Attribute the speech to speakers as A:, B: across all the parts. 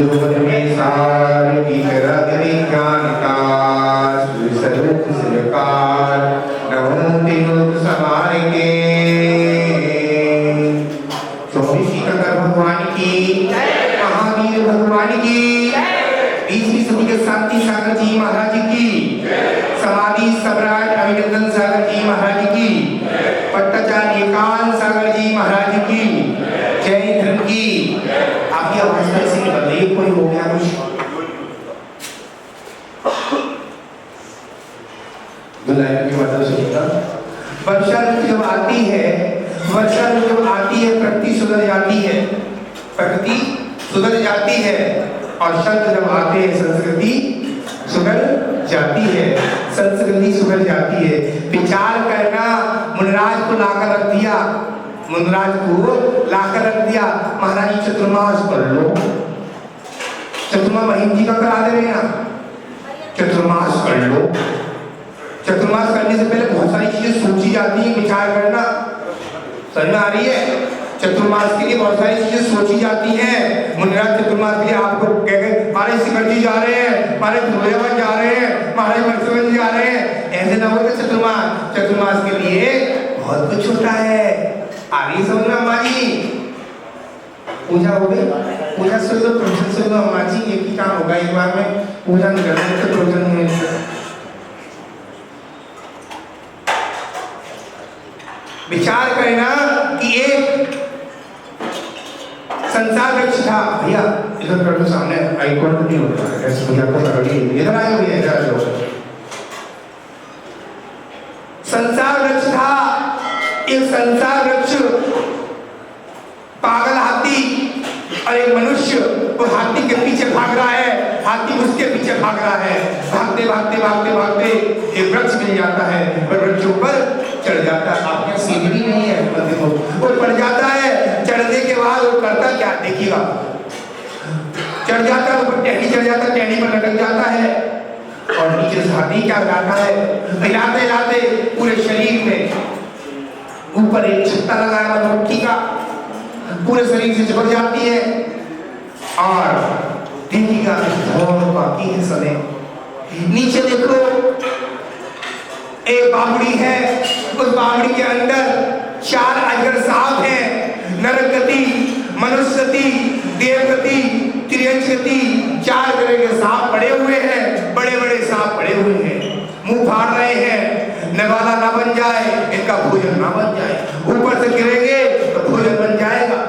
A: में सार की करत विज्ञान का स्वरूप सरकार नवों लोक समार के स्वामी सीताकर भगवान की महावीर भगवान की 20वीं सदी के शांति सागर जी महाराज की समाधि सम्राट अभिनंदन सागर जी महाराज की पट्टाचार्य एकांत सागर जी महाराज की जय धर्म की। आपकी अवस्था से निकल रही है, कोई हो गया कुछ बुलाने की बात सुनिएगा। वर्षा ऋतु जब आती है, वर्षा ऋतु जब आती है प्रकृति सुधर जाती है, प्रकृति सुधर जाती है और शब्द जब आते हैं संस्कृति सुधर जाती है, संस्कृति सुधर जाती है। विचार करना मुनिराज को लाकर रख दिया, मुनिराज को लाकर रख दिया, महाराज जी चतुर्मास कर लो, चतुर्मास महीन जी का करा दे रहे ना, चतुर्मास कर लो। चतुर्मास करने से पहले बहुत सारी चीजें सोची जाती है, विचार करना समझ में आ रही है। चतुर्मास के लिए बहुत सारी चीजें सोची जाती हैं। मुनिराज चतुर्मास के लिए आपको कह गए महाराज शिखर जी जा रहे हैं, महाराज धोयावन जा रहे हैं, महाराज मत्स्यवन जा रहे हैं, ऐसे ना हो चतुर्मास। चतुर्मास के लिए बहुत कुछ होता है। आ रही समझ में अम्मा जी? पूजा हो गई, पूजा सुन लो, प्रवचन सुन लो अम्मा जी, एक ही काम होगा एक बार में, पूजा नहीं करना तो प्रवचन नहीं। विचार करना कि एक संसार वृक्ष था, भैया इधर कर दो, सामने आइकॉन नहीं होता है, ऐसे भैया को पकड़िए, इधर आए भैया, इधर आ जाओ। संसार वृक्ष था, एक संसार वृक्ष, पागल हाथी और एक मनुष्य, वो हाथी के पीछे भाग रहा है, हाथी उसके पीछे भाग रहा है, भागते भागते भागते भागते एक वृक्ष मिल जाता है और वृक्ष ऊपर चढ़ जाता है। आपके यहाँ सीढ़ी नहीं है, वो पड़ जाता है। चढ़ने के बाद वो करता क्या देखिएगा, चढ़ जाता है ऊपर, टहनी चढ़ जाता है, टहनी पर लटक जाता है और नीचे से हाथी क्या करता है, हिलाते हिलाते पूरे शरीर में ऊपर एक छत्ता लगाया हुआ मिट्टी का, पूरे शरीर से चिपक जाती है और देखिएगा बहुत बाकी है समय। नीचे देखो एक बावड़ी है, उस बावड़ी के अंदर 4 अजगर सांप हैं, नरगति, मनुष्यगति, देवगति, त्रियंचगति, 4 तरह के सांप पड़े हुए हैं, बड़े बड़े सांप पड़े हुए हैं, मुंह फाड़ रहे हैं, नवाला ना बन जाए, इनका भोजन ना बन जाए, ऊपर से गिरेंगे तो भोजन बन जाएगा।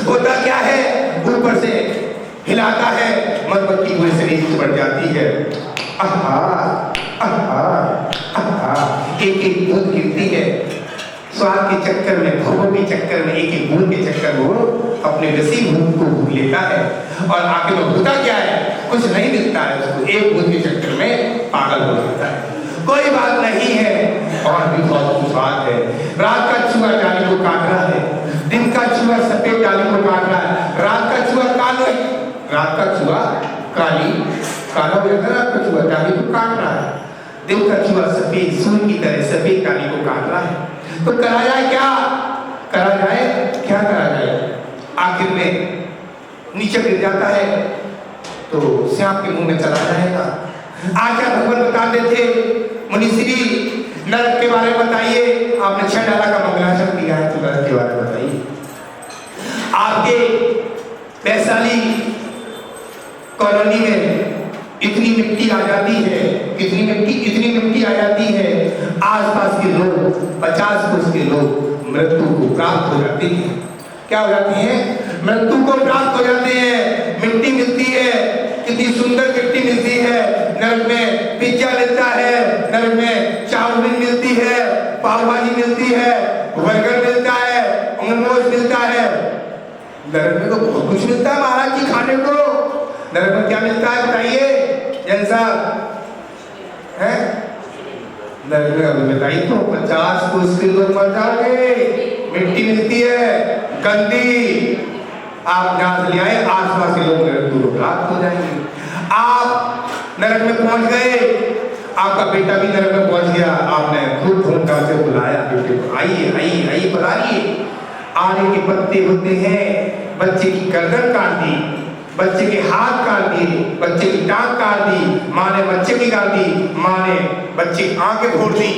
A: होता क्या है, ऊपर से हिलाता है, मधुमक्खी पूरे शरीर से बढ़ जाती है, आहा आहा आहा, एक एक बूंद गिरती है, स्वाद के चक्कर में, भोगों के चक्कर में, एक एक बूंद के चक्कर में वो अपने नसीब को भूल लेता है और आखिर में होता क्या है, कुछ नहीं मिलता है उसको, एक बूंद के चक्कर में पागल हो जाता है। कोई बात नहीं है, और भी बहुत कुछ बात है। रात का चूहा डाली को काट रहा है, दिन का चूहा सफेद डाली को काट रहा है, रात का चूहा कालो, रात का चूहा काली काला रात का चूहा डाली को काट रहा है, दिन का चूहा सफेद सूर्य की तरह सफेद डाली को काट रहा है। तो करा जाए क्या, करा जाए क्या करा जाए, आखिर में नीचे गिर जाता है तो सांप के मुंह में चला जाएगा। आचार्य भगवान बताते थे, मुनिश्री नरक के बारे में बताइए, आपने 6 डाला का मंगलाचरण दिया है तो नरक के बारे में बताइए। आपके वैशाली कॉलोनी में इतनी मिट्टी आ जाती है, इतनी मिट्टी आ जाती है, आसपास के लोग 50 कोस के लोग मृत्यु को प्राप्त हो जाते हैं। क्या हो जाती है, मृत्यु को प्राप्त हो जाते हैं। मिट्टी मिलती है, कितनी सुंदर मिट्टी मिलती है, नरक में पिज्जा मिलता है, नरक में चाउमीन मिलती है, पाव भाजी मिलती है, बर्गर मिलता है, मोमोज मिलता है, नरक में तो बहुत कुछ मिलता है महाराज जी खाने को। नरक में क्या मिलता है बताइए जैन साहब, है नरक में बताइए तो 50 कोस के लोग मर जाओगे, मिट्टी मिलती है गंदी, आप जहां से ले आए आसपास के लोग नरक को प्राप्त हो जाएंगे। आप नरक में पहुंच गए, आपका बेटा भी नरक में पहुंच गया, आपने खूब धूमधाम से बुलाया बेटे को, आइए आइए आइए पधारिए। आने के पत्ते होते हैं, बच्चे की गर्दन काट दी, बच्चे के हाथ काट दिए, बच्चे की टांग काट दी, माँ ने बच्चे की काट दी, माँ ने बच्चे की आंखें फोड़ दी।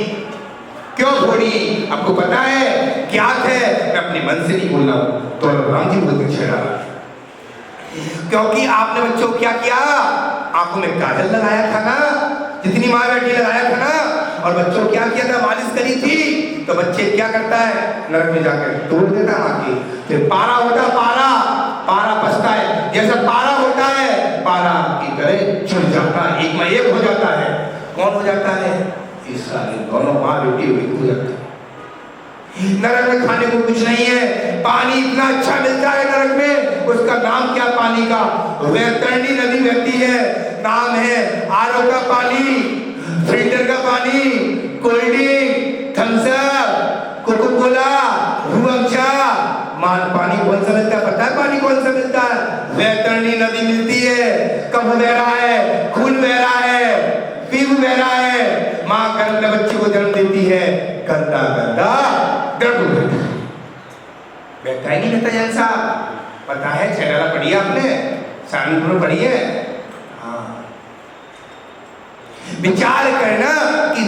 A: क्यों फोड़ी? आपको पता है क्या है? मैं अपने मन से नहीं बोल रहा हूं, तो राम जी बहुत छेड़ा, क्योंकि आपने बच्चों को क्या किया? आंखों में काजल लगाया था ना, जितनी माँ बैठी लगाया था ना, और बच्चों क्या किया था? मालिश करी थी। तो बच्चे क्या करता है? नरक में जाकर तोड़ देता माँ की। फिर पारा होता, पारा पारा पसता है, जैसा पारा होता है पारा की तरह छुट जाता है, एक में एक हो जाता है। कौन हो जाता है? इस सारे दोनों माँ बेटी हो जाते हैं। नरक में खाने को कुछ नहीं है, पानी इतना अच्छा मिलता है नरक में, उसका नाम क्या? पानी का वैतरणी नदी बहती है, नाम है आरओ का पानी, फिल्टर का पानी, cold drink, Thums Up, Coca Cola, Rooh Afza. पानी कौन सा मिलता है? पता है पानी कौन सा मिलता है? वैतरणी नदी मिलती है। कब बह रहा है? खून बह रहा है, पीप बह रहा है। माँ गर्भ में बच्चे को जन्म देती है, गंदा गंदा गर्भ बहता ही नहीं रहता। जैसा पता है, छेड़ा पढ़ी है आपने, शामिल में पढ़ी है। हाँ, विचार करना कि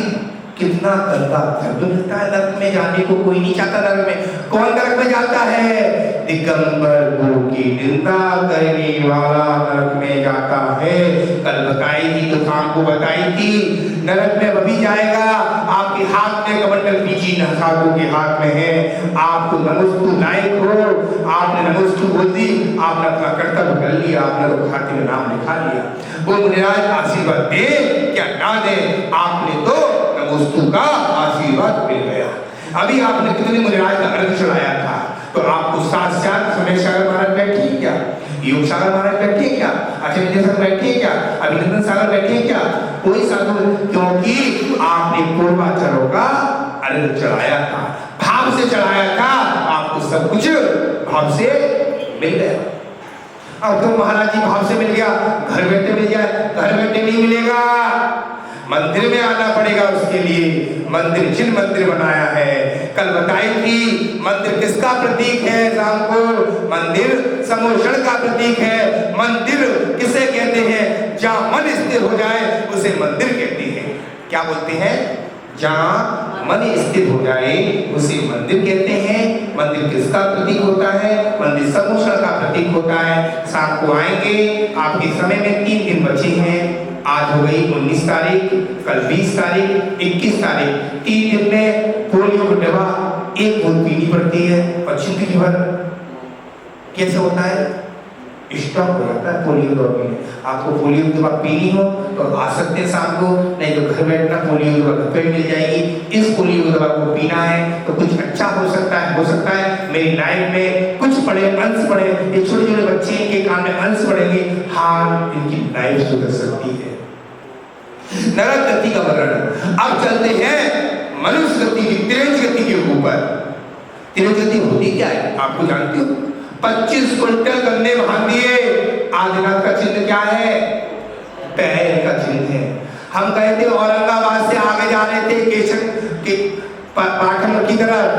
A: कितना गंदा गर्भ मिलता है। नरक में जाने को कोई नहीं चाहता। नरक में कौन नरक में जाता है? दिगंबर गुरु की निंदा करने वाला नरक में जाता है। कल बताई थी, तो शाम को बताई थी, नरक में वही जाएगा आपके हाथ में कमंडल बीजी साधु के हाथ में है। आप तो नमस्तु नायक हो, आपने नमस्तु बोल दी, आपने अपना कर्तव्य कर लिया, आपने तो खाते में नाम लिखा लिया। वो मुनिराज आशीर्वाद दे क्या ना दे, आपने तो नमस्तु का आशीर्वाद मिल गया। अभी आपने कितने मुनिराज का अर्घ चढ़ाया था, तो आपको साक्षात समय सागर महाराज बैठे क्या? योग सागर महाराज बैठे क्या? आचार्य सागर बैठे क्या? अभिनंदन सागर बैठे क्या? कोई साधु, क्योंकि आपने पूर्वाचारों का अर्घ चढ़ाया था, भाव से चढ़ाया था, आपको सब कुछ भाव से मिल गया। अब तो महाराज जी भाव से मिल गया, घर बैठे मिल जाए? घर बैठे नहीं मिलेगा, मंदिर में आना पड़ेगा उसके लिए। मंदिर जिन मंदिर बनाया है, कल बताई थी, मंदिर किसका प्रतीक है? राम को मंदिर समोषण का प्रतीक है। मंदिर किसे कहते हैं? जहां मन स्थिर हो जाए उसे मंदिर कहते हैं। क्या बोलते हैं? जहां मन स्थिर हो जाए उसे मंदिर कहते हैं। मंदिर किसका प्रतीक होता है? मंदिर समोषण का प्रतीक होता है। शाम को आएंगे, आपके समय में 3 दिन बचे हैं। आज हो गई 19 तारीख, कल 20 तारीख, 21 तारीख। 3 दिन में पोलियो की दवा एक बूंद पीनी पड़ती है और जिंदगी भर कैसे होता है? स्टॉप हो जाता है पोलियो दवा पीने। आपको पोलियो की दवा पीनी हो तो आ सकते हैं शाम को, नहीं तो घर बैठना, पोलियो की दवा घर पे मिल जाएगी। इस पोलियो की दवा को पीना है तो कुछ अच्छा हो सकता है। हो सकता है मेरी लाइफ में कुछ पढ़े, अंश पढ़े, ये छोटे छोटे बच्चे, इनके कान में अंश पढ़ेंगे, हाँ इनकी लाइफ सुधर सकती है। नरक गति का वर्णन। अब चलते हैं मनुष्य गति की, तिरंज गति के ऊपर। तिरंज गति होती क्या है आपको जानते हो? 25 क्विंटल गन्ने बांध दिए। आदिनाथ का चिन्ह क्या है? पैर का चिन्ह है। हम गए थे औरंगाबाद से आगे जा रहे थे केशव के पाटन की तरफ,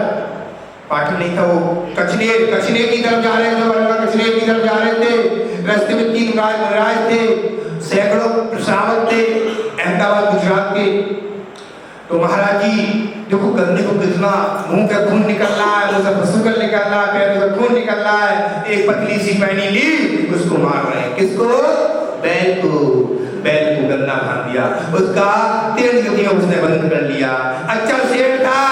A: पाटन नहीं था वो, कचनेर की तरफ जा रहे थे। औरंगाबाद कचनेर की तरफ जा रहे थे। रास्ते में 3 राज थे, सैकड़ों श्रावक थे, अहमदाबाद गुजरात के। तो महाराज जी देखो गन्ने को कितना मुंह का खून निकल रहा है, मुंह से फसूकल निकल रहा है, पैर से खून निकल रहा है। एक पतली सी पैनी ली, उसको मार रहे हैं। किसको? बैल को। बैल को गन्ना बांध दिया, उसका तेज गति उसने बंद कर लिया। अच्छा सेठ था,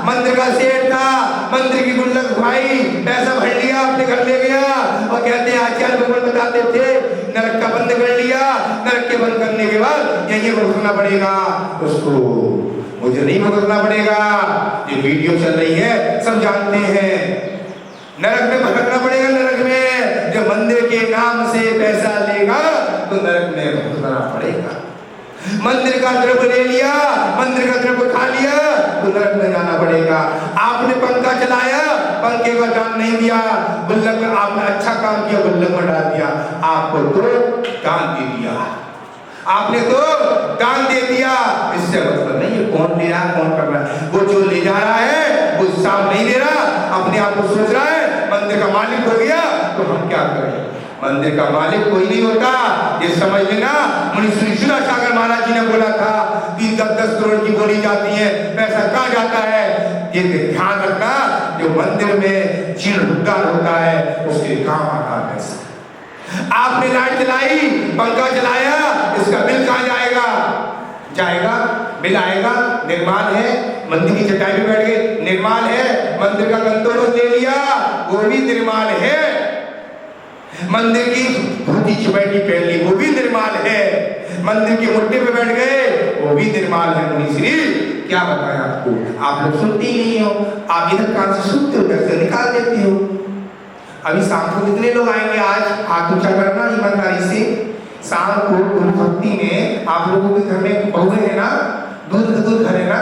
A: मंदिर का सेठ था, मंदिर की गुल्लक भाई, पैसा भर लिया, अपने घर ले गया और कहते हैं आचार्य भगवान बताते थे नरक का बंद कर लिया। नरक के बंद करने के बाद यही भुगतना पड़ेगा उसको, मुझे नहीं भुगतना पड़ेगा। ये वीडियो चल रही है, सब जानते हैं। नरक में भटकना पड़ेगा। नरक में जो मंदिर के नाम से पैसा लेगा तो नरक में भटकना पड़ेगा। मंदिर का द्रव्य ले लिया, मंदिर का द्रव्य खा लिया तो नरक में जाना पड़ेगा। आपने पंखा चलाया, पंखे का दान नहीं दिया, गुल्लक में आपने अच्छा काम किया, गुल्लक में डाल दिया, आपको तो दान दे दिया, आपने तो दान दे दिया। इससे मतलब नहीं है कौन ले रहा है कौन कर रहा है। वो जो ले जा रहा है वो साफ नहीं दे रहा, अपने आप को सोच रहा है मंदिर का मालिक हो गया तो हम क्या करें। मंदिर का मालिक कोई नहीं होता। ये समझ लेना, मुनि श्री शिवासागर महाराज जी ने बोला था कि 10-10 करोड़ की बोली जाती है, पैसा कहाँ जाता है? ये ध्यान रखना, जो मंदिर में जीर्णोद्धार होता है उसके काम आता है पैसा। आपने लाइट जलाई, पंखा जलाया, इसका बिल कहाँ जाएगा? जाएगा, बिल आएगा। निर्माण है, मंदिर की चटाई पे बैठ गए, निर्माण है। मंदिर का कंट्रोल ले लिया, वो भी निर्माण है। मंदिर की धोती चपैटी पहन ली, वो भी निर्माण है। मंदिर की मुट्ठी पे बैठ गए, वो भी निर्माण है। मुनि श्री क्या बताएं आपको, आप लोग सुनते ही नहीं हो। आप इधर कान से सुनते हो, उधर से निकाल देते हो। अभी शाम को कितने लोग आएंगे? आज हाथ ऊंचा करना ईमानदारी से। शाम को गुरु भक्ति में आप लोगों के घर में बहुए है ना, दूध घर है ना,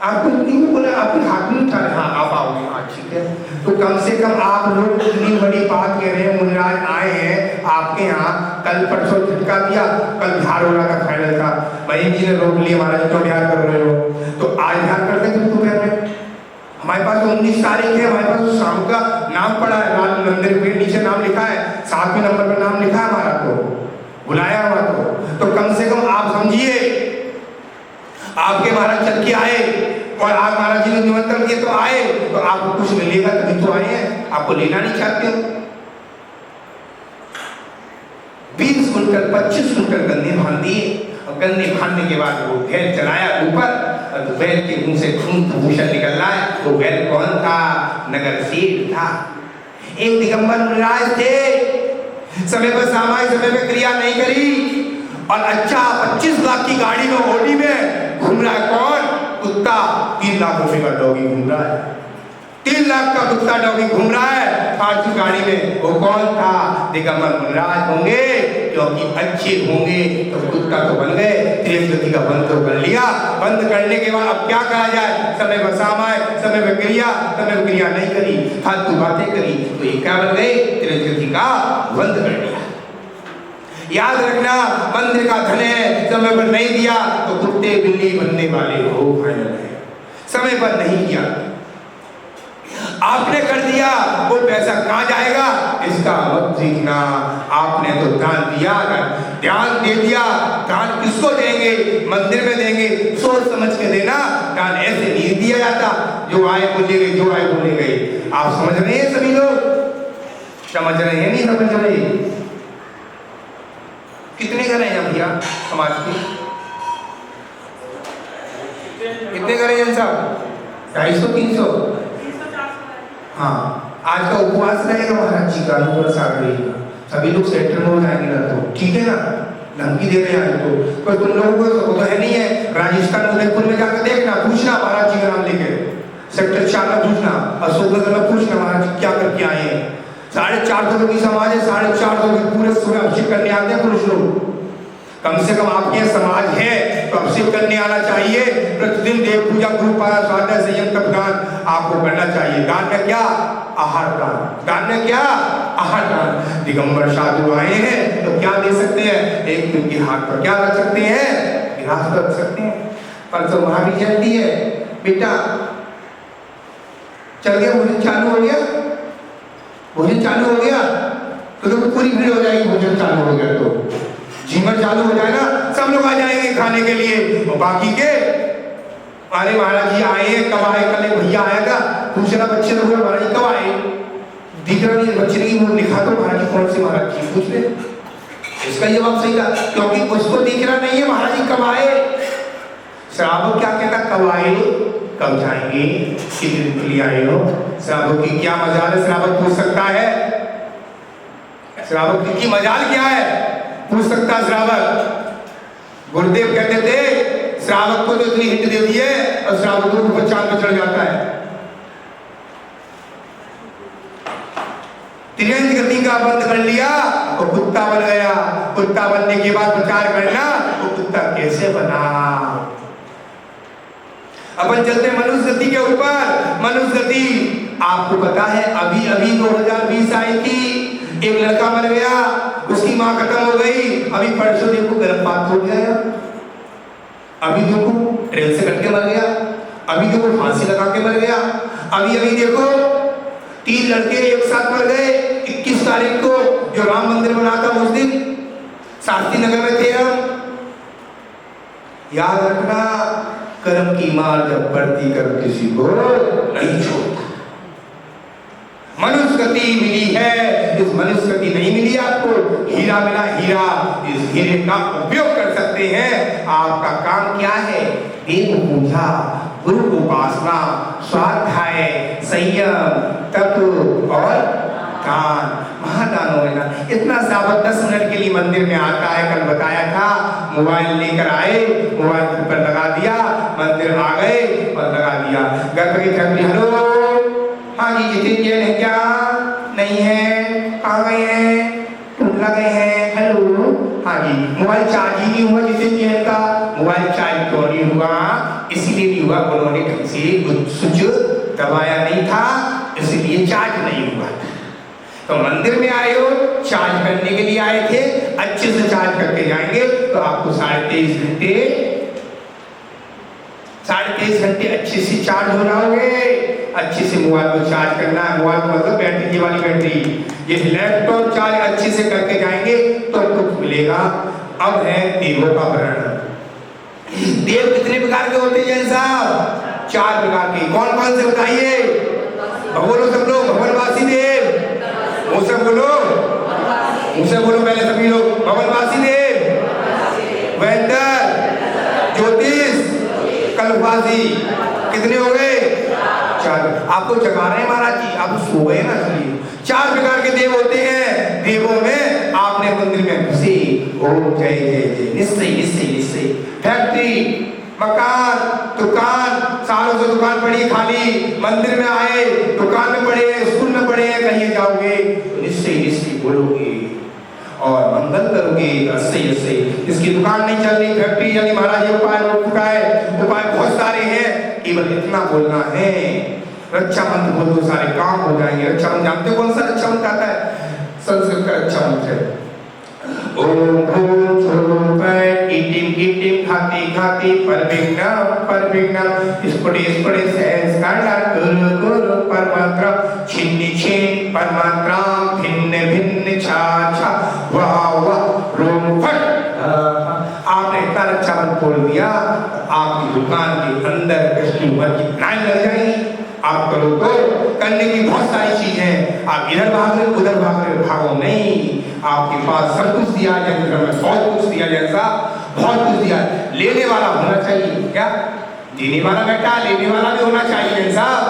A: आपको नहीं बोला, आप हाथ नहीं उठा रहे, हाँ आप आओगे, हाँ ठीक है। तो कम से कम आप लोग इतनी बड़ी बात कह रहे हैं, मुनिराज आए हैं आपके यहाँ, कल परसों झटका दिया, कल बिहार होना का फाइनल था, मरीम जी ने रोक लिया, महाराज क्यों बिहार कर रहे हो? तो आज बिहार करते थे दोपहर में। हमारे पास 19 तारीख है, हमारे पास शाम का नाम पड़ा है, लाल मंदिर के नीचे नाम लिखा है, 7वें नंबर पर नाम लिखा है हमारा, तो बुलाया हुआ। तो कम से कम आप समझिए, आपके महाराज चल के आए और आप महाराज जी ने निमंत्रण किए तो आए, तो आपको कुछ मिलेगा तभी तो आए हैं, आपको लेना नहीं चाहते हो। 20 कुंटल 25 कुंटल गन्ने बांध दिए, और गन्ने बांधने के बाद वो बैल चलाया ऊपर, और बैल के मुंह से खून भूषण निकल रहा है। वो बैल कौन था? नगर सेठ था। एक दिगंबर मुनिराज थे, समय पर सामाजिक समय में क्रिया नहीं करी, और अच्छा 25 लाख की गाड़ी में, ओडी में घूम रहा है। कौन? कुत्ता। 3 लाख रुपए का डॉगी घूम रहा है, 3 लाख का कुत्ता डॉगी घूम रहा है फालतू गाड़ी में। वो कौन था? दिगंबर मुनिराज होंगे, क्योंकि अच्छे होंगे तो कुत्ता तो बन गए, त्रियंगति का बंद तो कर लिया। बंद करने के बाद अब क्या करा जाए? समय पर सामाय, समय पर क्रिया, समय पर क्रिया नहीं करी, फालतू बातें करी, तो ये क्या बन गए? त्रियंगति का बंद कर दिया। याद रखना, मंदिर का धन है, समय पर नहीं दिया तो कुत्ते बिल्ली बनने वाले हो, फाइनल है। समय पर नहीं किया, आपने कर दिया, वो पैसा कहाँ जाएगा? इसका मत सीखना। आपने तो दान दिया, ध्यान दे दिया, दान किसको देंगे? मंदिर में देंगे, सोच समझ के देना। दान ऐसे नहीं दिया जाता, जो आए बोले गए, जो आए बोले गए। आप समझ रहे हैं? सभी लोग समझ रहे हैं? नहीं समझ रहे? कितने घर हैं यहाँ भैया समाज के? कितने घर हैं साहब? 250-300? हाँ, आज का उपवास रहेगा महाराज जी का, अनुग्रह सागर का। सभी लोग सेंटर में हो जाएंगे ना, तो ठीक है ना? धमकी दे रहे हैं तो, पर तुम लोगों को तो है नहीं है। राजस्थान उदयपुर में जाकर देखना, पूछना महाराज जी का नाम लेके, सेक्टर 4 में पूछना, अशोकनगर में पूछना महाराज जी क्या करके आए हैं। 450 की समाज है, 450 के पूरे सुबह अभिषेक करने आते हैं पुरुष लोग। कम से कम आपके समाज है तो अभिषेक करने आना चाहिए। प्रतिदिन देव पूजा, गुरु पारा, स्वाध्याय, संयम, तप दान आपको करना चाहिए। दान में क्या? आहार दान। दान में क्या? आहार दान। दिगंबर साधु आए हैं तो क्या दे सकते हैं? एक दिन के हाथ पर क्या रख सकते हैं? गिलास रख सकते हैं। परसों महावीर जयंती है बेटा, चल गया भोजन चालू हो गया, भोजन चालू हो गया तो देखो पूरी भीड़ हो जाएगी। भोजन चालू हो गया तो जीवन चालू हो जाएगा, सब लोग आ जाएंगे खाने के लिए। और बाकी के अरे महाराज जी आए हैं, कब आए? कल एक भैया आया था, पूछना बच्चे लोग, महाराज जी कब आए? दिख रहा नहीं बच्चे की, वो लिखा तो महाराज जी कौन से महाराज जी, पूछ ले। इसका जवाब सही था, क्योंकि उसको दिख रहा नहीं है महाराज जी कब आए। श्रावक क्या कहता? कब आए, कब जाएंगे, कितने दिन के लिए आए हो? श्रावक की क्या मजाल है? श्रावक पूछ सकता है? श्रावक की मजाल क्या है? पूछ सकता श्रावक। गुरुदेव कहते थे श्रावक को तो इतनी हिंट दे दी है और श्रावक को ऊपर चांद पे चढ़ जाता है। त्रियंग गति का बंद कर लिया और कुत्ता बन गया। कुत्ता बनने के बाद विचार करना वो कुत्ता कैसे बना। अपन चलते मनुष्य गति के ऊपर। मनुष्य गति आपको पता है अभी अभी 2020 आई थी, एक लड़का मर गया, उसकी मां खत्म हो गई। अभी परसों देखो गर्भपात हो गया, अभी देखो ट्रेन से कट के मर गया, अभी देखो फांसी लगा के मर गया, अभी अभी देखो 3 लड़के एक साथ मर गए 21 तारीख को। जो राम मंदिर बना था उस दिन शास्त्री नगर में थे हम। याद रखना, कर्म की मार जब पड़ती कर्म किसी को नहीं छोड़ता। मनुष्य गति मिली है, इस मनुष्य गति नहीं मिली आपको, हीरा मिला हीरा, इस हीरे का उपयोग कर सकते हैं। आपका काम क्या है? देव पूजा, गुरु उपासना, स्वाध्याय, संयम, तप और दान। महादान होना। इतना सावध 10 मिनट के लिए मंदिर में आता है। कल बताया था, मोबाइल लेकर आए, मोबाइल पर लगा दिया, मंदिर आ गए और लगा दिया। घर पे फैमिली, हेलो हाँ जी जितिन जी है क्या? नहीं है, कहाँ गए हैं? टुल्ला गए हैं। हेलो हाँ जी, मोबाइल चार्ज ही नहीं हुआ जितिन जी का। मोबाइल चार्ज क्यों नहीं हुआ? इसीलिए नहीं हुआ, उन्होंने ढंग से स्विच दबाया नहीं था, इसलिए चार्ज नहीं हुआ। तो मंदिर में आए हो, चार्ज करने के लिए आए थे, अच्छे से चार्ज करके जाएंगे तो आपको 23.5 घंटे अच्छे से चार्ज हो जाओगे। अच्छे से मोबाइल को चार्ज करना है। मोबाइल को मतलब बैटरी वाली बैटरी, ये लैपटॉप चार्ज अच्छे से करके जाएंगे तो कुछ मिलेगा। अब है देवों का वर्णन। देव कितने प्रकार के होते हैं साहब? 4 प्रकार के। कौन कौन से बताइए? बोलो सब लोग। भवनवासी देव, मुझसे बोलो, मुझसे बोलो पहले सभी लोग। भवनवासी देव, वैद्य, ज्योतिष, कल्पवासी। कितने हो गए? 4। आपको जगा रहे हैं महाराज जी, आप सो गए ना इसलिए। 4 प्रकार के देव होते हैं। देवों में आपने मंदिर में घुसे, ओम जय जय जय, निश्चय निश्चय निश्चय। फैक्ट्री, मकान, दुकान, सालों से दुकान पड़ी खाली, मंदिर में आए, दुकान में पड़े, स्कूल में पड़े, कहीं जाओगे निश्चय निश्चय बोलोगे और मंगल करोगे। सही इसकी दुकान नहीं चल रही, फैक्ट्री यानी महाराज ये उपाय बहुत सारे हैं, केवल इतना बोलना है। रक्षा मंत्र बोल दो, सारे काम हो जाएंगे। रक्षा मंत्र जानते हो कौन सा रक्षा मंत्र आता है? संस्कृत का रक्षा मंत्र है। ओम भूम भूम पर इटिम खाती परविघ्नं स्फुटे सहस कांड गुरु परमात्रा छिन्न परमात्रा भिन्न छा वाह रोम फट। आपने इतना रक्षा मंत्र बोल दिया, आपकी दुकान के अंदर कस्टमर की लाइन लग जाएगी। आप करो तो करने की बहुत सारी चीजें हैं। आप इधर भाग रहे, उधर भाग रहे, भागो नहीं। आपके पास सब कुछ दिया जाए, बहुत कुछ दिया जाए साहब, बहुत कुछ दिया। लेने वाला होना चाहिए क्या? देने वाला बेटा, लेने वाला भी होना चाहिए साहब।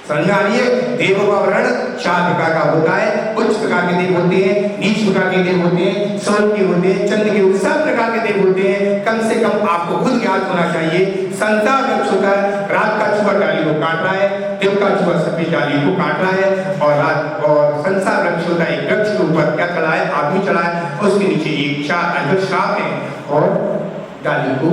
A: समझ आ रही है? देवों का वर्णन 4 प्रकार का होता है। उच्च प्रकार के देव होते हैं, नीच प्रकार के देव होते हैं, स्वर्ण के होते हैं, चंद्र के होते हैं, सब प्रकार के देव होते हैं। कम से कम आपको खुद ज्ञात होना चाहिए। संसार वृक्ष होता है, रात का चूहा डाली को काट रहा है, देव का चूहा सफेद डाली को काट रहा है। और संसार वृक्ष होता है, एक वृक्ष के ऊपर क्या चला है? आदमी चला है, उसके नीचे एक श्राप है और डाली को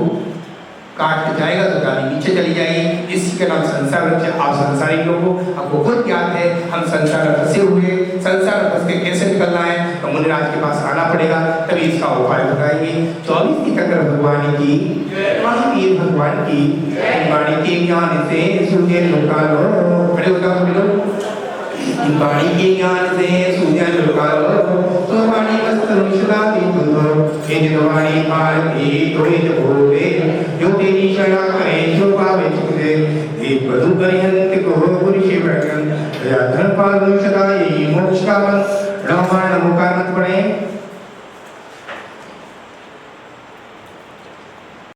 A: काट के जाएगा तो डाली नीचे चली जाएगी। इसी का नाम संसार वृक्ष है। आप संसारिक लोग हो, आपको खुद ज्ञात है हम संसार में फंसे हुए। संसार में फंस के कैसे निकलना है? तो मुनिराज के पास आना पड़ेगा, तभी इसका उपाय बताएंगे। 24 तीर्थंकर भगवान की, महावीर भगवान की वाणी के ज्ञान से सूर्य लोकालो। खड़े हो जाओ लोग। वाणी के ज्ञान से सूर्य लोकालो, तो वाणी वस्त्र विश्रांति तुम हे वाणी भारती तोहित भोगे, जो तेरी शरण करे जो पावे तुझे। एक बधु परिहंत को पुरुष वर्गन, दया धन पाल सदा यही मोक्ष का मन। ब्रह्मांड मुका